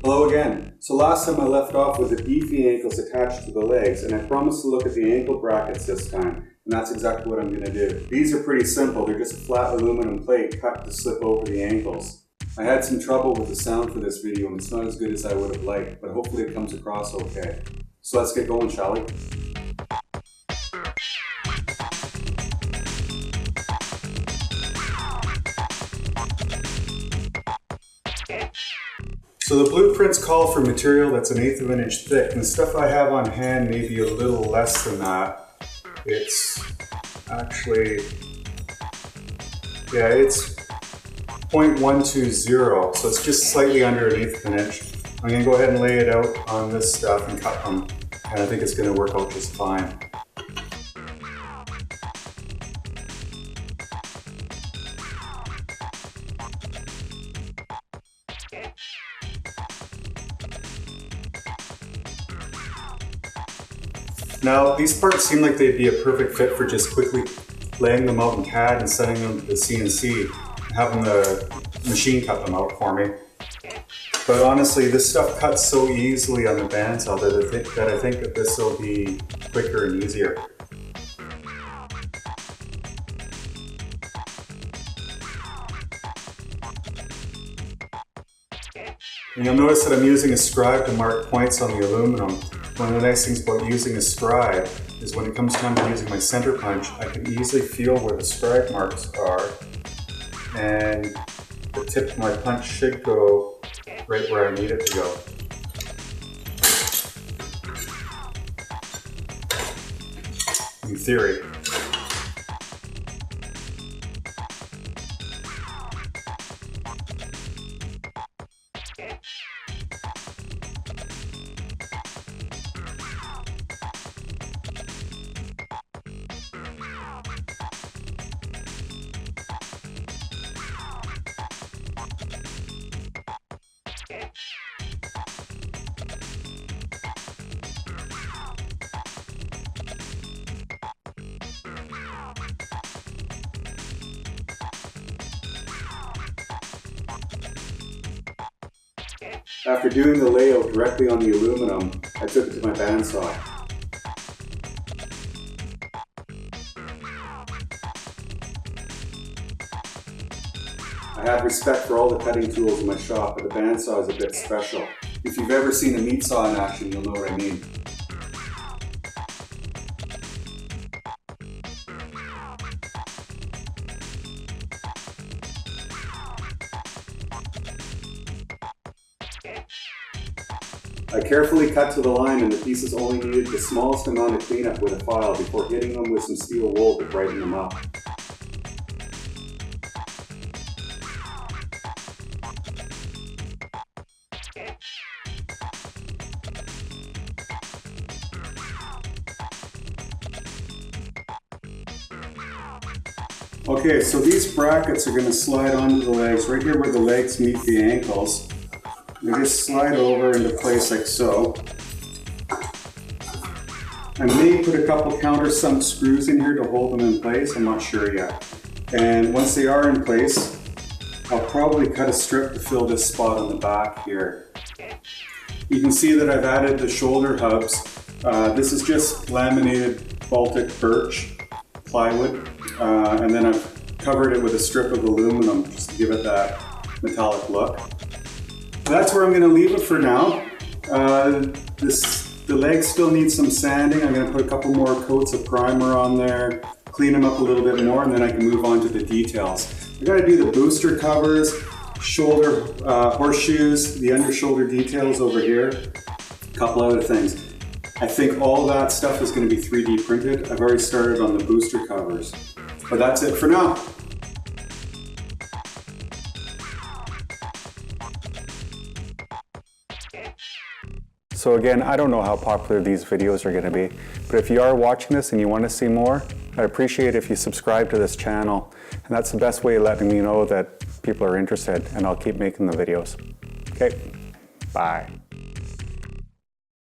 Hello again. So last time I left off with the beefy ankles attached to the legs, and I promised to look at the ankle brackets this time, and that's exactly what I'm going to do. These are pretty simple. They're just a flat aluminum plate cut to slip over the ankles. I had some trouble with the sound for this video, and it's not as good as I would have liked, but hopefully it comes across okay. So let's get going, shall we? So the blueprints call for material that's 1/8 of an inch thick, and the stuff I have on hand may be a little less than that. It's actually, yeah, it's 0.120, so it's just slightly under 1/8 of an inch. I'm going to go ahead and lay it out on this stuff and cut them, and I think it's going to work out just fine. Now, these parts seem like they'd be a perfect fit for just quickly laying them out in CAD and sending them to the CNC, and having the machine cut them out for me. But honestly, this stuff cuts so easily on the bandsaw that I think that this will be quicker and easier. And you'll notice that I'm using a scribe to mark points on the aluminum. One of the nice things about using a scribe is when it comes time to using my center punch, I can easily feel where the scribe marks are, and the tip of my punch should go right where I need it to go. In theory. After doing the layout directly on the aluminum, I took it to my bandsaw. I have respect for all the cutting tools in my shop, but the bandsaw is a bit special. If you've ever seen a meat saw in action, you'll know what I mean. I carefully cut to the line, and the pieces only needed the smallest amount of cleanup with a file before hitting them with some steel wool to brighten them up. Okay, so these brackets are going to slide onto the legs right here where the legs meet the ankles. They just slide over into place like so. I may put a couple countersunk screws in here to hold them in place, I'm not sure yet. And once they are in place, I'll probably cut a strip to fill this spot on the back here. You can see that I've added the shoulder hubs. This is just laminated Baltic birch plywood, and then I've covered it with a strip of aluminum just to give it that metallic look. That's where I'm going to leave it for now. The legs still need some sanding. I'm going to put a couple more coats of primer on there, clean them up a little bit more, and then I can move on to the details. I got to do the booster covers, shoulder horseshoes, the under shoulder details over here, a couple other things. I think all that stuff is going to be 3D printed. I've already started on the booster covers. But that's it for now. So again, I don't know how popular these videos are going to be, but if you are watching this and you want to see more, I'd appreciate if you subscribe to this channel, and that's the best way of letting me know that people are interested, and I'll keep making the videos. Okay, bye.